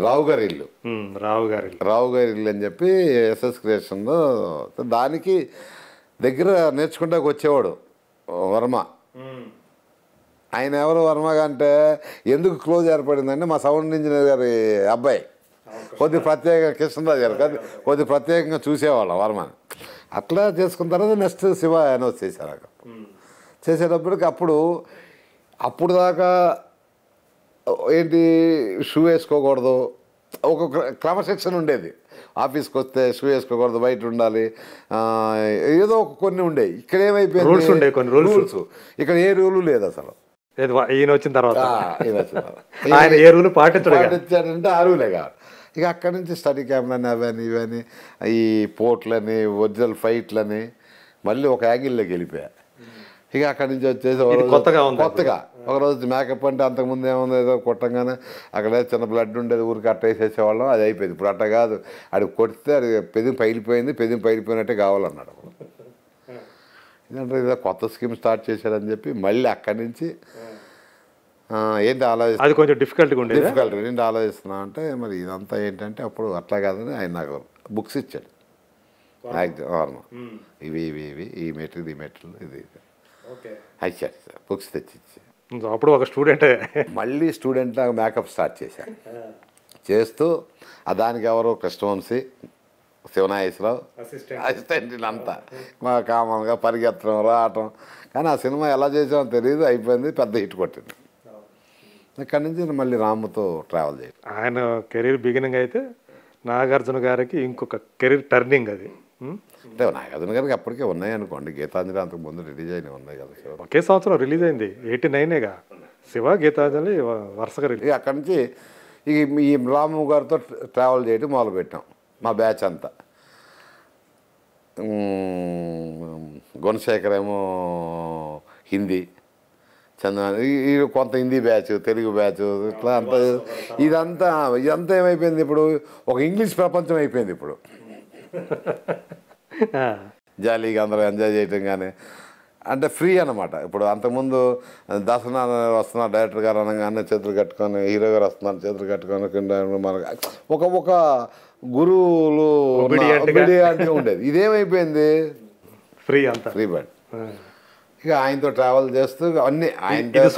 రావు గారి ఇల్లు. రావు గారి ఇల్లు అని చెప్పి ఎస్ఎస్ క్రియేషన్లో దానికి దగ్గర నేర్చుకుంటాకు వచ్చేవాడు వర్మ. ఆయన ఎవరు వర్మగా అంటే ఎందుకు క్లోజ్ ఏర్పడిందంటే మా సౌండ్ ఇంజనీర్ గారి అబ్బాయి కొద్ది ప్రత్యేకంగా కృష్ణరాజు గారు కొద్ది ప్రత్యేకంగా చూసేవాళ్ళం వర్మని. అట్లా చేసుకున్న తర్వాత నెక్స్ట్ శివ అనౌన్స్ చేశారు. చేసేటప్పటికి అప్పుడు దాకా ఏంటి షూ వేసుకోకూడదు, ఒక క్రమశిక్షణ ఉండేది. ఆఫీస్కి వస్తే షూ వేసుకోకూడదు, బయట ఉండాలి, ఏదో కొన్ని ఉండేవి. ఇక్కడ ఏమైపోయింది రూల్స్, ఇక్కడ ఏ రూలు లేదు అసలు. ఈయన వచ్చిన తర్వాత ఆయన ఏ రూలు పాటించాడంటే ఆ రూలే కాదు. ఇక అక్కడి నుంచి స్టడీ క్యాంప్లని అవని ఇవని ఈ పోర్ట్లని ఒరిజినల్ ఫైట్లని మళ్ళీ ఒక యాంగిల్లోకి వెళ్ళిపోయా. ఇక అక్కడి నుంచి వచ్చేసి కొత్తగా ఒకరోజు మేకప్ అంటే అంతకుముందు ఏముంది, ఏదో కొట్టంగానే అక్కడ చిన్న బ్లడ్ ఉండేది, ఊరికి అట్ట వేసేసేవాళ్ళం, అది అయిపోయింది. ఇప్పుడు అట్ట కాదు, అది కొడితే అది పెదిం పగిలిపోయినట్టే కావాలన్నాడు. ఎందుకంటే ఏదో కొత్త స్కీమ్ స్టార్ట్ చేశాడని చెప్పి మళ్ళీ అక్కడి నుంచి ఏంటి ఆలోచిస్తా, అది కొంచెం డిఫికల్ట్ ఏంటి ఆలోచిస్తున్నా అంటే మరి ఇదంతా ఏంటంటే అప్పుడు అట్లా కాదని ఆయన నాకు బుక్స్ ఇచ్చాడు. ఇవి ఈ మెటీరియల్ ఇది ఇచ్చాడు, బుక్స్ తెచ్చిచ్చి. అప్పుడు ఒక స్టూడెంటే మళ్ళీ స్టూడెంట్ మేకప్ స్టార్ట్ చేశాను. చేస్తూ దానికి ఎవరు కృష్ణవంశీ, శివనాగేశ్వరరావు అసిస్టెంట్ అంతా మా కామన్గా పరిగెత్తడం రావటం. కానీ ఆ సినిమా ఎలా చేసామో తెలియదు, అయిపోయింది, పెద్ద హిట్ కొట్టింది. ఇక్కడి నుంచి మళ్ళీ రాముతో ట్రావెల్ చేయాలి. ఆయన కెరీర్ బిగినింగ్ అయితే నాగార్జున గారికి ఇంకొక కెరీర్ టర్నింగ్ అది. అంటే నాగార్జున గారికి అప్పటికే ఉన్నాయి అనుకోండి, గీతాంజలి అంతకు ముందు రిలీజ్ అయినవి ఉన్నాయి కదా. ఒకే సంవత్సరం రిలీజ్ అయింది, 89గా శివ గీతాంజలి వరుసగా రిలీజ్. అక్కడి నుంచి ఈ రాము గారితో ట్రావెల్ చేయడం మొదలుపెట్టాం మా బ్యాచ్ అంతా. గుణశేఖర్ ఏమో హిందీ, ఈ కొంత హిందీ బ్యాచ్, తెలుగు బ్యాచ్, ఇట్లా అంతా ఇదంతా ఏమైపోయింది, ఇప్పుడు ఒక ఇంగ్లీష్ ప్రపంచం అయిపోయింది. ఇప్పుడు జాలీగా అందరూ ఎంజాయ్ చేయటం కానీ అంటే ఫ్రీ అనమాట. ఇప్పుడు అంతకుముందు దసరా వస్తున్నారు డైరెక్టర్ గారు అనగానే చేతులు కట్టుకొని, హీరో గారు వస్తున్నారు చేతులు కట్టుకొని, మనకు ఒక గురువులు ఉండేది. ఇదేమైపోయింది ఫ్రీ బర్డ్. ఇక ఆయనతో ట్రావెల్ చేస్తూ అన్నీ ఆయన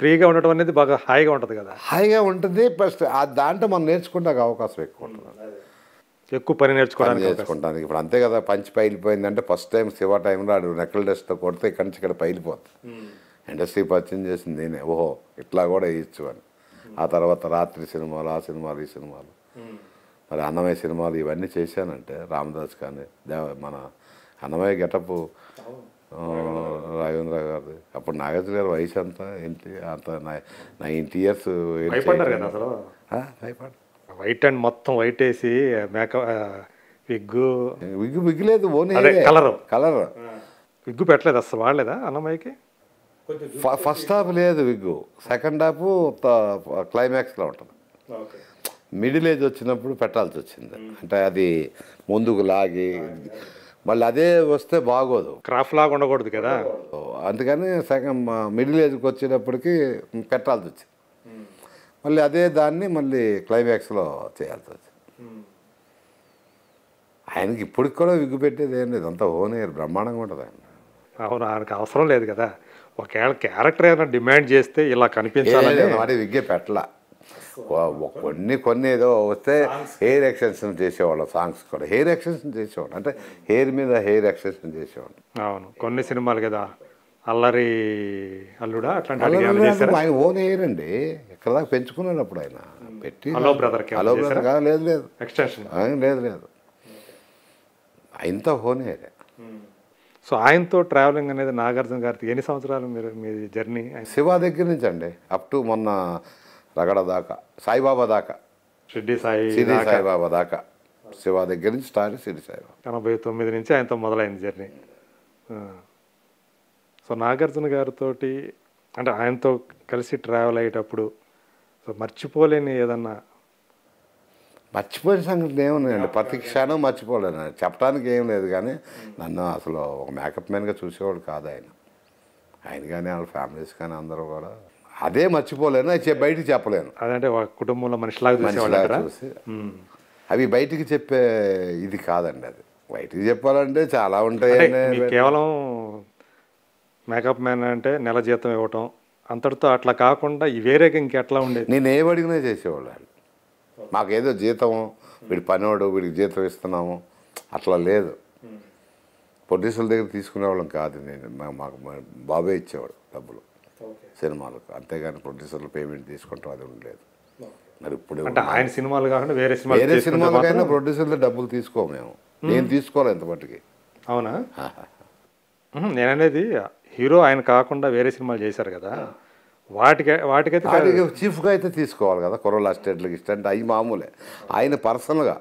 ఫ్రీగా ఉండటం అనేది బాగా హాయిగా ఉంటుంది కదా. హాయిగా ఉంటుంది, ప్లస్ దాంట్లో మనం నేర్చుకుంటానికి అవకాశం ఎక్కువ ఉంటుంది, ఎక్కువ పని నేర్చుకుంటానికి. ఇప్పుడు అంతే కదా, పంచి పైలిపోయిందంటే ఫస్ట్ టైం శివ టైంలో ఆడు నెక్కల్ డస్ట్తో కొడితే ఇక్కడి నుంచి ఇక్కడ పైలిపోతుంది. ఇండస్ట్రీ పరిచయం చేసింది నేనే, ఓహో ఇట్లా కూడా వేయచ్చు అని. ఆ తర్వాత రాత్రి సినిమాలు, ఆ సినిమాలు, ఈ సినిమాలు, మరి అన్నమయ్య సినిమాలు ఇవన్నీ చేశానంటే రామదాస్ కానీ మన అన్నమయ్య గెటప్ రాఘవేంద్ర గారు. అప్పుడు నాగార్జున గారు వయసు అంతా ఏంటి, అంత 90 years. భయపడ్డా. వైట్ అండ్ మొత్తం వైట్ వేసి మేకప్ విగ్గు లేదు, ఓన్లీ కలర్ విగ్గు పెట్టలేదు అసలు, వాడలేదా అన్నమయ్యకి? ఫస్ట్ హాఫ్ లేదు విగ్గు, సెకండ్ హాఫ్ క్లైమాక్స్లో ఉంటుంది. మిడిల్ ఏజ్ వచ్చినప్పుడు పెట్టాల్సి వచ్చింది, అంటే అది ముందుకు లాగి మళ్ళీ అదే వస్తే బాగోదు, క్రాఫ్ట్ లాగా ఉండకూడదు కదా. అందుకని సెకండ్ మిడిల్ ఏజ్కి వచ్చేటప్పటికి పెట్టాల్సి వచ్చింది. మళ్ళీ అదే దాన్ని మళ్ళీ క్లైమాక్స్లో చేయాల్సి వచ్చింది. ఆయనకి ఇప్పటికి కూడా విగ్గు పెట్టేది ఏం లేదు, అంతా ఓన్ ఎయిర్ బ్రహ్మాండంగా ఉంటుంది ఆయన. అవును, ఆయనకు అవసరం లేదు కదా. ఒకవేళ క్యారెక్టర్ ఏమైనా డిమాండ్ చేస్తే ఇలా కనిపించాలని వాడి విగ్గే పెట్టలా. కొన్ని ఏదో వస్తే హెయిర్ ఎక్స్టెన్షన్ చేసేవాళ్ళు, సాంగ్స్ కూడా హెయిర్ ఎక్స్టెన్షన్ చేసేవాళ్ళు, అంటే హెయిర్ మీద హెయిర్ ఎక్స్టెన్షన్ చేసేవాళ్ళు. అవును, కొన్ని సినిమాలు కదా, అల్లరి అల్లుడా అట్లాంటి ఆయన ఓన్ హెయిర్ అండి, ఎక్కడ దాకా పెంచుకున్నాడు అప్పుడు ఆయన పెట్టి. హలో బ్రదర్ లేదు ఎక్స్టెన్షన్ లేదు, ఆయనతో ఓన్ హెయిర్. సో ఆయనతో ట్రావెలింగ్ అనేది నాగార్జున గారికి ఎన్ని సంవత్సరాలు మీ జర్నీ? శివ దగ్గర నుంచి అండి అప్ టు మొన్న రగడ దాకా, సాయిబాబా దాకా, షిర్డీ సాయిబాబా దాకా, శివ దగ్గర నుంచి స్టార్ట్ షిర్డీ సాయిబాబా. 89 నుంచి ఆయనతో మొదలైంది జర్నీ. సో నాగార్జున గారితో అంటే ఆయనతో కలిసి ట్రావెల్ అయ్యేటప్పుడు సో మర్చిపోలేని ఏదన్నా? మర్చిపోయిన సంగతి ఏమున్నాయండి, ప్రతి క్షణం మర్చిపోలేను, చెప్పడానికి ఏం లేదు. కానీ నన్ను అసలు ఒక మేకప్ మ్యాన్గా చూసేవాడు కాదు ఆయన కానీ వాళ్ళ ఫ్యామిలీస్ కానీ అందరూ కూడా అదే మర్చిపోలేను, అది బయటికి చెప్పలేను. అదంటే ఒక కుటుంబంలో మనిషిలాగా చూసేవాళ్ళు మనిషిలాగా అంటారా? చూసి అవి బయటికి చెప్పే ఇది కాదండి. అది బయటికి చెప్పాలంటే చాలా అంటే ఉంటాయండి. మీకు కేవలం మేకప్ మ్యాన్ అంటే నెల జీతం ఇవ్వటం అంతటితో అట్లా కాకుండా ఈ వేరేగా ఇంకెట్లా ఉండేది? నేను ఏం అడిగినా చేసేవాళ్ళు వాళ్ళు. మాకేదో జీతం, వీడి పనివాడు, వీడికి జీతం ఇస్తున్నాము అట్లా లేదు. ప్రొడ్యూసర్ల దగ్గర తీసుకునేవాళ్ళం కాదు. నేను మాకు మా బాబే ఇచ్చేవాడు డబ్బులు సినిమాలకు, అంతేగాని ప్రొడ్యూసర్లు పేమెంట్ తీసుకుంటాం అది ఉండలేదు. మరి ఇప్పుడు అంటే ఆయన సినిమాలు కాకుండా వేరే వేరే సినిమాలు సినిమాలకైనా ప్రొడ్యూసర్లు డబ్బులు తీసుకోము మేము. నేను తీసుకోవాలి ఎంత మట్టుకి. అవునా? నేననేది హీరో ఆయన కాకుండా వేరే సినిమాలు చేశారు కదా, వాటికైతే వాటికి చీఫ్గా అయితే తీసుకోవాలి కదా. కుర్రోళ్ళ అస్టేట్లకి ఇష్టం అవి మామూలే. ఆయన పర్సనల్గా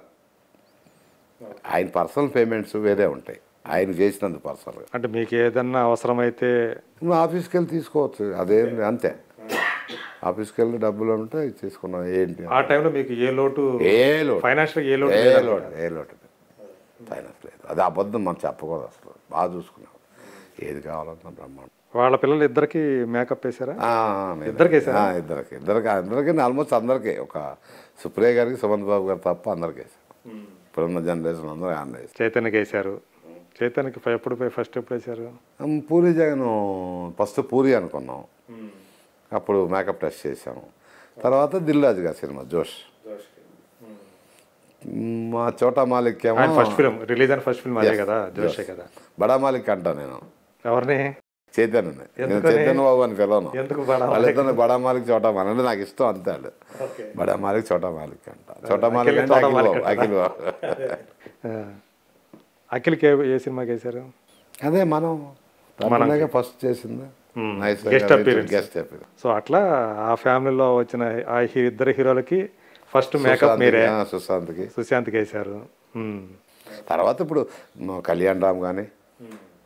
ఆయన పర్సనల్ పేమెంట్స్ వేరే ఉంటాయి ఆయన చేసినందుకు పర్సనల్గా. అంటే మీకు ఏదన్నా అవసరమైతే నువ్వు ఆఫీస్కి వెళ్ళి తీసుకోవచ్చు, అదేం అంతే. ఆఫీస్కి వెళ్ళి డబ్బులు ఉంటే తీసుకున్నాం. ఏంటి ఆ టైంలో మీకు ఏ లోటు, ఏ లోటు, ఫైనాన్షియల్ ఏ లోటు ఏ లోటు, ఏ లోటు ఫైనాన్స్ లేదు. అది అబద్ధం, మనం చెప్పకూడదు. అసలు బాగా చూసుకున్నాం, ఏది కావాలన్నా బ్రహ్మాండం. వాళ్ళ పిల్లలు ఇద్దరికి మేకప్ వేసారా? ఇద్దరికి అందరికీ ఆల్మోస్ట్ అందరికీ. ఒక సుప్రియ గారికి, సుమంత్ బాబు గారు తప్ప అందరికీ వేసారు. ఇప్పుడున్న జనరేషన్ అందరూ ఆయన వేసారు. చైతన్యకి వేసారు. చైతన్యకి ఫస్ట్ ఎప్పుడు వేసారు? పూరి జగన్ ఫస్ట్ పూరి అనుకున్నాం, అప్పుడు మేకప్ టెస్ట్ చేసాము. తర్వాత దిల్ రాజు గారి సినిమా జోష్. మా చోటా మాలిక్ ఏమో ఫస్ట్ ఫిల్మ్ రిలీజ్ అయిన ఫస్ట్ ఫిల్మ్ అదే కదా, జోషే కదా. బడా మాలిక్ అంటా నేను. ఎవరిని? చైతన్యని. నేను చైతన్య బాబు అని పిలవను. ఎందుకు వాళ్ళిద్దరు బడా మాలిక్ చోటా మాలిక్ అంటే నాకు ఇష్టం అంతే. వాళ్ళు బడా మాలిక్ చోటా మాలిక్ అంట. చోటా మాలిక్ అంటే అఖిల్ బాబు. అఖిల్కి ఏ సినిమాకి వేసారు? అదే మనం ఫస్ట్ చేసింది గెస్ట్ అపీరెన్స్. సో అట్లా ఆ ఫ్యామిలీలో వచ్చిన ఆ ఇద్దరు హీరోలకి ఫస్ట్ మేకప్ మీరే. సుశాంత్కి వేసారు. తర్వాత ఇప్పుడు కళ్యాణ్ రామ్ కానీ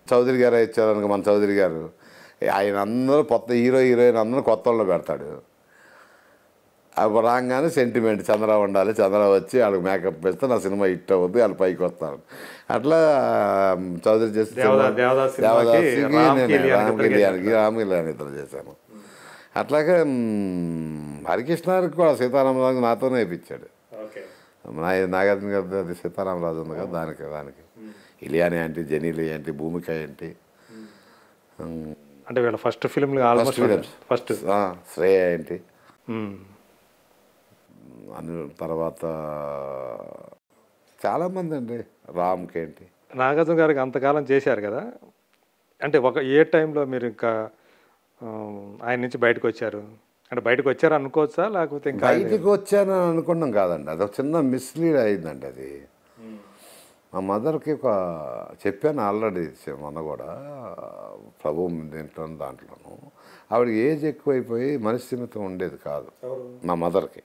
చౌదరి గారు ఇచ్చారనుకో, మన చౌదరి గారు ఆయన అందరూ కొత్త హీరోయిన్ అందరూ కొత్త వాళ్ళు పెడతాడు. అప్పుడు రాగానే సెంటిమెంట్ చంద్రరావు ఉండాలి, చంద్రరావు వచ్చి వాళ్ళకి మేకప్ వేస్తే నా సినిమా హిట్ అవుద్ది, వాళ్ళు పైకి వస్తారు. అట్లా చౌదరి చేసి దేవదాసి రామ్ కళ్యాణ్ ఇద్దరు చేశాను. అట్లాగే హరికృష్ణకి కూడా సీతారామరాజు నాతోనే వేయించాడు. నాగార్జున గారి అది సీతారామరాజు ఉంది కదా, దానికి ఇలియాని ఏంటి, జెనీలి ఏంటి, భూమిక ఏంటి, అంటే వీళ్ళ ఫస్ట్ ఫిల్మ్ ఫస్ట్ శ్రేయ ఏంటి అని. తర్వాత చాలామంది అండి, రామ్కి ఏంటి. నాగార్జున గారికి అంతకాలం చేశారు కదా, అంటే ఏ టైంలో మీరు ఇంకా ఆయన నుంచి బయటకు వచ్చారు? అంటే బయటకు వచ్చారు అనుకోవచ్చా, లేకపోతే ఇంకా బయటకు వచ్చాను అనుకున్నాం కాదండి. అది ఒక చిన్న మిస్లీడ్ అయిందండి. అది మా మదర్కి చెప్పాను ఆల్రెడీ మొన్న కూడా, ప్రభు దాంట్లోనూ ఆవిడకి ఏజ్ ఎక్కువైపోయి మనస్థిమితం ఉండేది కాదు మా మదర్కి,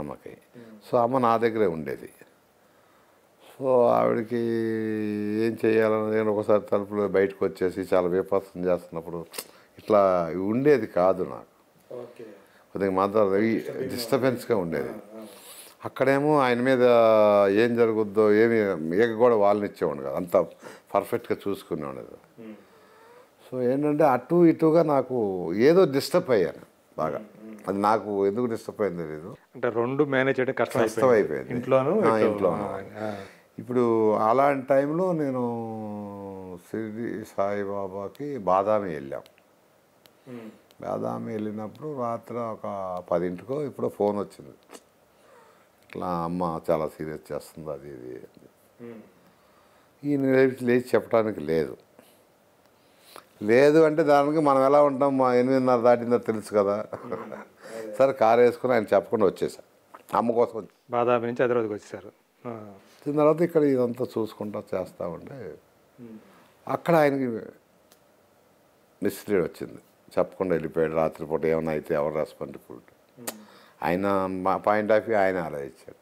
అమ్మకి. సో అమ్మ నా దగ్గరే ఉండేది. సో ఆవిడకి ఏం చేయాలని నేను ఒకసారి తలుపులో బయటకు వచ్చేసి చాలా విపత్సం చేస్తున్నప్పుడు ఇట్లా ఉండేది కాదు నాకు. కొద్దిగా మదర్ డిస్టర్బెన్స్గా ఉండేది. అక్కడేమో ఆయన మీద ఏం జరుగుద్దో ఏమి ఏక కూడా వాళ్ళని ఇచ్చేవాడు కదా, అంత పర్ఫెక్ట్గా చూసుకునేవాడు. సో ఏంటంటే అటు ఇటుగా నాకు ఏదో డిస్టర్బ్ అయ్యాను బాగా. అది నాకు ఎందుకు డిస్టర్బ్ అయింది తెలీదు. అంటే రెండు మేనేజ్ చేయడం కష్టం అయిపోయింది ఇంట్లోనూ. ఇప్పుడు అలాంటి టైంలో నేను షిరిడి సాయిబాబాకి బాదామి వెళ్ళాం. బాదామి వెళ్ళినప్పుడు రాత్రి ఒక 10ంటికో ఇప్పుడు ఫోన్ వచ్చింది, ఇట్లా అమ్మ చాలా సీరియస్ చేస్తుంది అది ఇది. ఈయన లేచి చెప్పడానికి లేదు అంటే దానికి మనం ఎలా ఉంటాం, మా 8:30 దాటిందో తెలుసు కదా. సరే కారు వేసుకుని ఆయన చెప్పకుండా వచ్చేసా, అమ్మ కోసం. బాదామి నుంచి హైదరాబాద్కి వచ్చేసారు. వచ్చిన తర్వాత ఇక్కడ ఇదంతా చూసుకుంటా చేస్తూ ఉంటే అక్కడ ఆయనకి మిస్లీడ్ వచ్చింది, చెప్పకుండా వెళ్ళిపోయాడు. రాత్రిపూట ఏమైనా అయితే ఎవరు రెస్పాన్సిబుల్, ఆయన మా పాయింట్ ఆఫ్ వ్యూ ఆయన ఆలోచించాడు.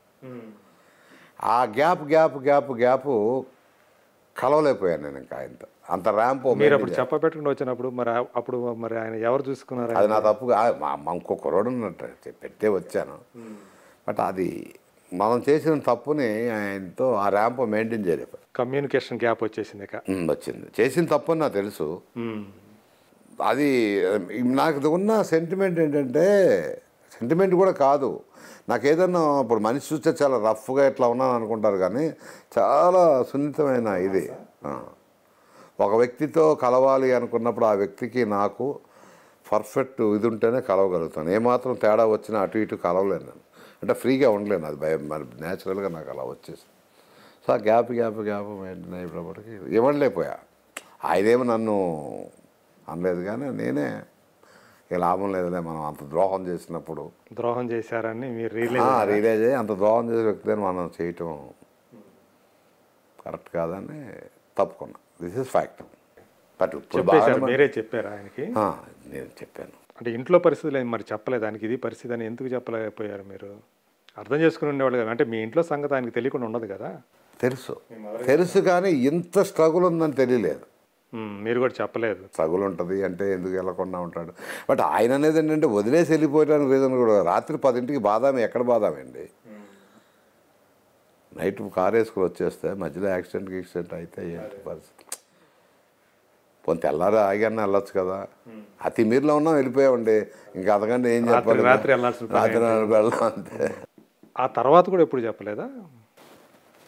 ఆ గ్యాప్ కలవలేకపోయాను నేను ఇంకా ఆయనతో. అంత ర్యాంప్ మీరు అప్పుడు చెప్పబెట్టుకుని వచ్చినప్పుడు మరి ఆయన ఎవరు చూసుకున్నారు? అది నా తప్పుగా ఇంకో కుర్రోడు పెట్టే వచ్చాను. బట్ అది మనం చేసిన తప్పుని ఆయనతో ఆ ర్యాంప్ మెయింటైన్ చేయలేకపోయాను. కమ్యూనికేషన్ గ్యాప్ వచ్చేసింది. వచ్చింది, చేసిన తప్పు అని నాకు తెలుసు. అది నాకు ఉన్న సెంటిమెంట్ ఏంటంటే, సెంటిమెంట్ కూడా కాదు, నాకు ఏదన్నా ఇప్పుడు మనిషి చూస్తే చాలా రఫ్గా ఇట్లా ఉన్నాను అనుకుంటారు, కానీ చాలా సున్నితమైన ఇది. ఒక వ్యక్తితో కలవాలి అనుకున్నప్పుడు ఆ వ్యక్తికి నాకు పర్ఫెక్ట్ ఇది ఉంటేనే కలవగలుగుతాను. ఏమాత్రం తేడా వచ్చినా అటు ఇటు కలవలేను నేను, అంటే ఫ్రీగా ఉండలేను. అది మరి న్యాచురల్గా నాకు అలా వచ్చేసి, సో ఆ గ్యాప్ మెయింటైన్ అయినప్పటికీ ఇవ్వలేకపోయా. ఆయనేమో నన్ను అనలేదు, కానీ నేనే ఇక లాభం లేదులే, మనం అంత ద్రోహం చేసినప్పుడు ద్రోహం చేశారని మీరు రియలైజ్ అయ్యి అంత ద్రోహం చేసే వ్యక్తిని మనం చేయటం కరెక్ట్ కాదని తప్పుకున్నా. This is fact. బట్ ఇప్పుడు మీరే చెప్పారు ఆయనకి? నేను చెప్పాను. అంటే ఇంట్లో పరిస్థితులు ఏం మరి చెప్పలేదు ఆయనకి, ఇది పరిస్థితి అని ఎందుకు చెప్పలేకపోయారు మీరు? అర్థం చేసుకుని ఉండేవాళ్ళు కదా, అంటే మీ ఇంట్లో సంగతి ఆయనకి తెలియకుండా ఉండదు కదా? తెలుసు కానీ ఇంత స్ట్రగుల్ ఉందని తెలియలేదు. మీరు కూడా చెప్పలేదు. స్ట్రగుల్ ఉంటుంది అంటే ఎందుకు వెళ్ళకుండా ఉంటాడు. బట్ ఆయన అనేది ఏంటంటే వదిలేసి వెళ్ళిపోయడానికి రీజన్ కూడా, రాత్రి 10ంటికి బాదామి ఎక్కడ బాదామి అండి, నైట్ కారు వేసుకుని వచ్చేస్తే మధ్యలో యాక్సిడెంట్ అయితే ఏంటి పరిస్థితి? కొంత తెల్లారి ఆగానే వెళ్ళొచ్చు కదా. అతి మీరులో ఉన్నాం, వెళ్ళిపోయామండి, ఇంకా అంతకంటే ఏం చెప్పాలి, రాత్రి వెళ్ళాం అంతే. ఆ తర్వాత కూడా ఎప్పుడు చెప్పలేదా?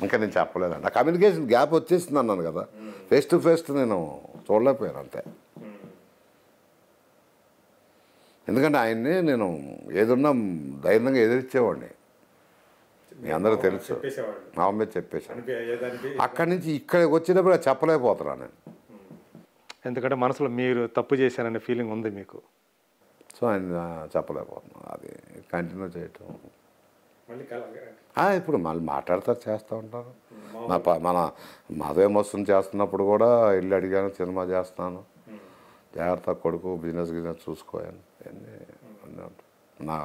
ఇంకా నేను చెప్పలేదండి. ఆ కమ్యూనికేషన్ గ్యాప్ వచ్చేసింది అన్నాను కదా, ఫేస్ టు ఫేస్ నేను చూడలేకపోయాను అంతే. ఎందుకంటే ఆయన్ని నేను ఏదున్నా ధైర్యంగా ఎదిరించేవాడిని, మీ అందరూ తెలుసు, మా మీద చెప్పేసాను. అక్కడి నుంచి ఇక్కడికి వచ్చేటప్పుడు చెప్పలేకపోతున్నాను నేను, ఎందుకంటే మనసులో మీరు తప్పు చేశారనే ఫీలింగ్ ఉంది మీకు. సో ఆయన చెప్పలేకపోతున్నాను, అది కంటిన్యూ చేయటం. ఇప్పుడు మళ్ళీ మాట్లాడతారు, చేస్తూ ఉంటారు. మన మధుమోత్సవం చేస్తున్నప్పుడు కూడా ఇల్లు అడిగాను, సినిమా చేస్తున్నాను, జాగ్రత్త కొడుకు, బిజినెస్ చూసుకోయాను, అన్నీ ఉంటాయి. నా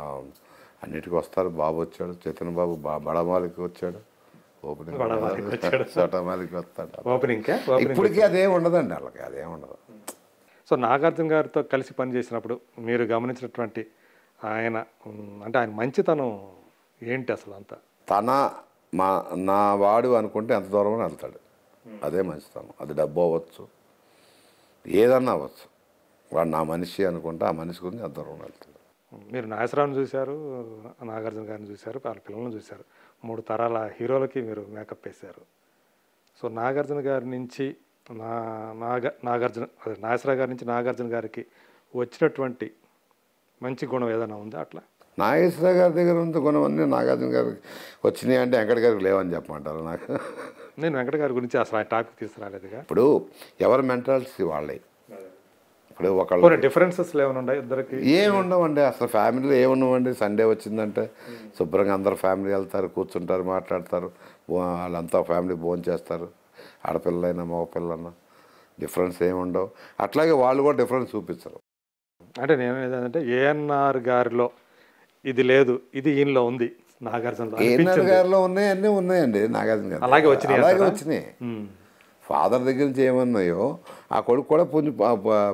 అన్నిటికీ వస్తారు. బాబు వచ్చాడు, చైతన్య బాబు బడమాలికి వచ్చాడు, ఓపెనింగ్ చోటమాలికి వస్తాడు. ఇప్పటికీ అదేం ఉండదండి వాళ్ళకి, అదేం ఉండదు. సో నాగార్జున గారితో కలిసి పనిచేసినప్పుడు మీరు గమనించినటువంటి ఆయన, అంటే ఆయన మంచితనం ఏంటి అసలు? అంతా నా వాడు అనుకుంటే ఎంత దూరం వెళ్తాడు, అదే మంచితనం. అది డబ్బు అవ్వచ్చు, ఏదన్నా అవ్వచ్చు, వాడు నా మనిషి అనుకుంటే ఆ మనిషి గురించి ఎంత దూరం వెళ్తాడు. మీరు నాగేశ్వరరావుని చూశారు, నాగార్జున గారిని చూశారు, వాళ్ళ పిల్లలను చూశారు, 3 తరాల హీరోలకి మీరు మేకప్ వేశారు. సో నాగార్జున గారి నుంచి నాగేశ్వరరావు గారి నుంచి నాగార్జున గారికి వచ్చినటువంటి మంచి గుణం ఏదైనా ఉందా? అట్లా నాగేశ్వరరావు గారి దగ్గర ఉన్న గుణం అన్నీ నాగార్జున గారికి వచ్చినాయి అంటే వెంకట గారికి లేవని చెప్పమంటారు. నాకు నేను వెంకట గారి గురించి అసలు ఆ టాపిక్ తీసుకురాలేదుగా. ఇప్పుడు ఎవరి మెంటాలిటీ వాళ్ళే. ఇప్పుడు ఒకళ్ళు డిఫరెన్సెస్ ఏమైనా ఉన్నాయి ఇద్దరికి? ఏమి ఉండవండి అసలు, ఫ్యామిలీలో ఏముండవండి. సండే వచ్చిందంటే శుభ్రంగా అందరు ఫ్యామిలీ వెళ్తారు, కూర్చుంటారు, మాట్లాడతారు, వాళ్ళంతా ఫ్యామిలీ భోజనం చేస్తారు, ఆడపిల్లలైనా మగపిల్లలైనా డిఫరెన్స్ ఏమి ఉండవు. అట్లాగే వాళ్ళు కూడా డిఫరెన్స్ చూపించరు. అంటే నేను ఏదంటే ఏఎన్ఆర్ గారిలో ఇది లేదు, ఇది ఈయనలో ఉంది. నాగార్జున గారిలో ఉన్నాయి, అన్నీ ఉన్నాయండి. నాగార్జున గారు అలాగే వచ్చినాయి. ఫాదర్ దగ్గర నుంచి ఏమన్నాయో ఆ కొడుకు కూడా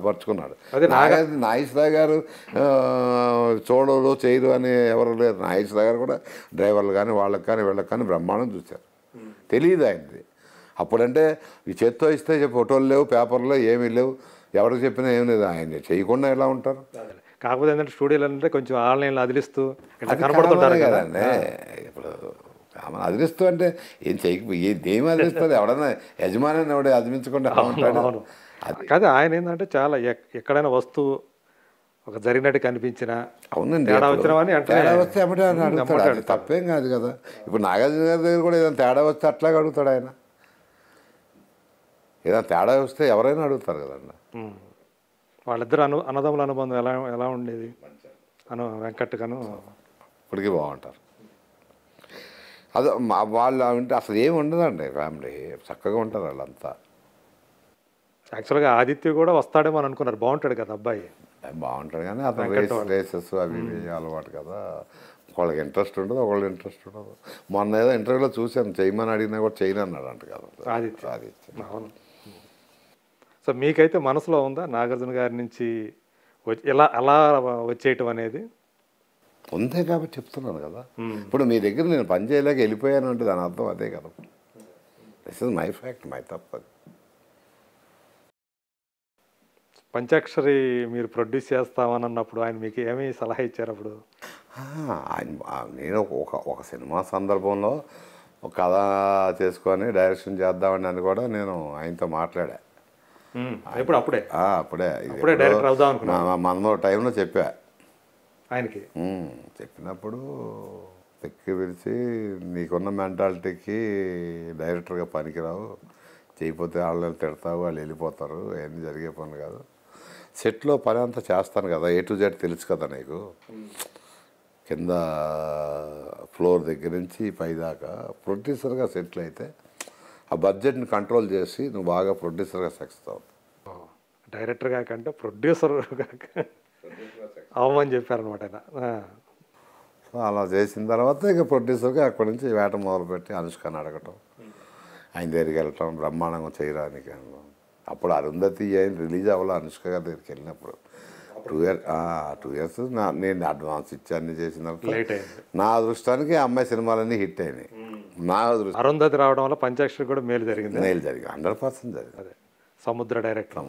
పరుచుకున్నాడు. నాగేశ్వరరావు గారు చూడరు చేయరు అని ఎవరు లేరు. నాగేశ్వరరావు గారు కూడా డ్రైవర్లు కానీ వాళ్ళకి కానీ వీళ్ళకి కానీ బ్రహ్మాండం చూశారు. తెలియదు ఆయనది. అప్పుడంటే ఈ చేత్తో ఇస్తే ఫోటోలు లేవు, పేపర్లో ఏమీ లేవు, ఎవరికి చెప్పినా ఏం లేదు. ఆయన చేయకుండా ఎలా ఉంటారు? కాకపోతే ఏంటంటే స్టూడియోలు అంటే కొంచెం ఆన్లైన్లో అదిలిస్తూ కనబడుతుంటారు కదండి. ఇప్పుడు అదిలిస్తూ అంటే ఏం ఏమి అదిలిస్తుంది? ఎవడన్నా యజమాని ఎవడ అదిలించకుండా ఉంటాడు. కాదు, ఆయన ఏంటంటే చాలా ఎక్కడైనా వస్తువు ఒక జరిగినట్టు కనిపించిన అవునండి, తేడా వచ్చినామని తేడా వస్తే అమ్మటే అడుగుతాడు. తప్పేం కాదు కదా. ఇప్పుడు నాగార్జున గారి దగ్గర కూడా ఏదైనా తేడా వస్తే అట్లాగే అడుగుతాడు ఆయన. ఏదైనా తేడా వస్తే ఎవరైనా అడుగుతారు కదండి. వాళ్ళిద్దరు అన్నదమ్ముల అనుబంధం ఎలా ఉండేది? వెంకట్ గాను ఇప్పటికీ బాగుంటారు. అదే వాళ్ళు అంటే అసలు ఏమి ఉండదండి, ఫ్యామిలీ చక్కగా ఉంటారు వాళ్ళంతా. యాక్చువల్గా ఆదిత్య కూడా వస్తాడేమో అని అనుకున్నారు. బాగుంటాడు కదా అబ్బాయి, బాగుంటాడు, కానీ అతను రేసెస్ అవి అలవాటు కదా. ఒకళ్ళకి ఇంట్రెస్ట్ ఉండదు, ఒకళ్ళకి ఇంట్రెస్ట్ ఉండదు. మొన్న ఏదో ఇంటర్వ్యూలో చూశాను, చేయమని అడిగినా కూడా చేయను అన్నాడు అంట కదా ఆదిత్య. అవును. సో మీకైతే మనసులో ఉందా నాగార్జున గారి నుంచి అలా వచ్చేయటం అనేది? ఉందే కాబట్టి చెప్తున్నాను కదా. ఇప్పుడు మీ దగ్గర నేను పని చేయలేక వెళ్ళిపోయాను అంటే దాని అర్థం అదే కదా. This is my fact, my తప్పది. పంచాక్షరి మీరు ప్రొడ్యూస్ చేస్తామని అన్నప్పుడు ఆయన మీకు ఏమీ సలహా ఇచ్చారు అప్పుడు? నేను ఒక సినిమా సందర్భంలో ఒక కథ చేసుకొని డైరెక్షన్ చేద్దామని అని కూడా నేను ఆయనతో మాట్లాడా. అప్పుడే అప్పుడే డైరెక్టర్ అవుదాం అనుకున్నా. మన టైంలో చెప్పా ఆయనకి. చెప్పినప్పుడు తెక్కి పిలిచి నీకున్న మెంటాలిటీకి డైరెక్టర్గా పనికిరావు, చేయకపోతే వాళ్ళని తిడతావు, వాళ్ళు వెళ్ళిపోతారు, అవన్నీ జరిగే పనులు కాదు. సెట్లో పని అంతా చేస్తాను కదా, A to Z తెలుసు కదా నీకు, కింద ఫ్లోర్ దగ్గర నుంచి పై దాకా. ప్రొడ్యూసర్గా సెటిల్ అయితే ఆ బడ్జెట్ని కంట్రోల్ చేసి నువ్వు బాగా ప్రొడ్యూసర్గా సక్సెస్ అవుతావు. డైరెక్టర్గా కంటే ప్రొడ్యూసర్ అవ్వమని చెప్పారనమాట ఆయన. సో అలా చేసిన తర్వాత ఇక ప్రొడ్యూసర్గా అక్కడి నుంచి వేట మొదలుపెట్టి అనుష్కని అడగటం, ఆయన దగ్గరికి వెళ్ళటం, బ్రహ్మాండంగా చేయడానికి. అప్పుడు అరుంధతి అయిన రిలీజ్ అవ్వాలి అనుష్క గారి దగ్గరికి వెళ్ళినప్పుడు 2 years నేను అడ్వాన్స్ ఇచ్చి అన్ని చేసిన తర్వాత నా అదృష్టానికి ఆ అమ్మాయి సినిమాలన్నీ హిట్ అయినాయి. నా అదృష్టం అరుంధతి రావడం వల్ల పంచాక్షరి కూడా మేలు జరిగింది. 100% జరిగింది. అదే సముద్ర డైరెక్టర్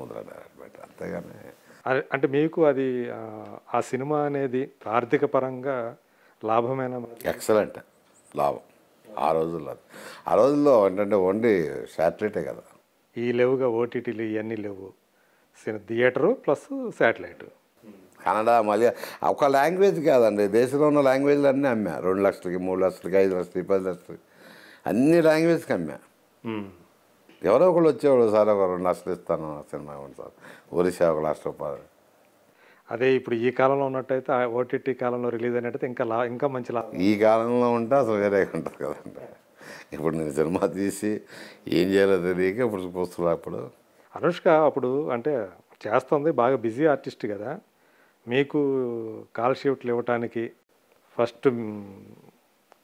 అంతేగాని అంటే మీకు అది ఆ సినిమా అనేది ఆర్థిక పరంగా లాభమైన? ఎక్సలెంట్ లాభం ఆ రోజుల్లో ఏంటంటే ఓన్లీ శాటిలైటే కదా, ఈ లేవుగా ఓటీటీలు ఇవన్నీ లేవు, థియేటరు ప్లస్ శాటిలైట్. కన్నడ మళ్ళీ ఒక లాంగ్వేజ్ కాదండి, దేశంలో ఉన్న లాంగ్వేజ్లు అన్నీ అమ్మా. 2 లక్షలకి 3 లక్షలకి 5 లక్షలకి 10 లక్షలకి అన్ని లాంగ్వేజ్కి అమ్మా. ఎవరో ఒకళ్ళు వచ్చేవాడు, సార్ ఒక 2 లక్షలు ఇస్తాను సినిమా ఇవ్వండి సార్, ఒరిస్సా 1 లక్ష రూపాయలు. అదే ఇప్పుడు ఈ కాలంలో ఉన్నట్టయితే ఓటీటీ కాలంలో రిలీజ్ అయినట్టయితే ఇంకా మంచి లాభం. ఈ కాలంలో ఉంటే అసలు వేరే ఉంటుంది కదండి. ఇప్పుడు నేను సినిమా తీసి ఏం చేయాలో తెలియక ఇప్పుడు చూస్తున్నా. అప్పుడు అనుష్క అప్పుడు అంటే చేస్తుంది, బాగా బిజీ ఆర్టిస్ట్ కదా, మీకు కాల్ షీట్లు ఇవ్వటానికి ఫస్ట్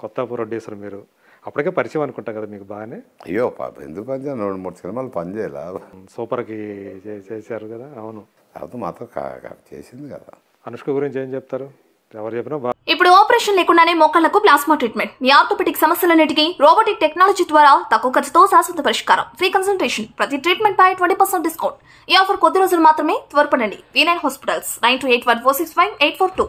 కొత్త ప్రొడ్యూసర్ మీరు, అప్పటికే పరిచయం అనుకుంటా కదా మీకు బాగానే? అయ్యో ఎందుకు పని చేయాలి, 2-3 సినిమాలు పని చేయాలా, సూపర్కి చేశారు కదా. అవును, తర్వాత మాత్రం చేసింది కదా. అనుష్క గురించి ఏం చెప్తారు? ఎవరు చెప్పినా ఇప్పుడు ఆపరేషన్ లేకుండానే మోకాళ్లకు ప్లాస్మా ట్రీట్మెంట్, మీ ఆర్థోపెటిక్ సమస్యలన్నిటికీ రోబోటిక్ టెక్నాలజీ ద్వారా తక్కువ ఖర్చుతో శాశ్వత పరిష్కారం, ఫ్రీ కన్సల్టేషన్, ప్రతి ట్రీట్మెంట్ పై 20% డిస్కౌంట్. ఈ ఆఫర్ కొద్ది రోజులు మాత్రమే, త్వరపడండి. V9 hospitals 9281465842.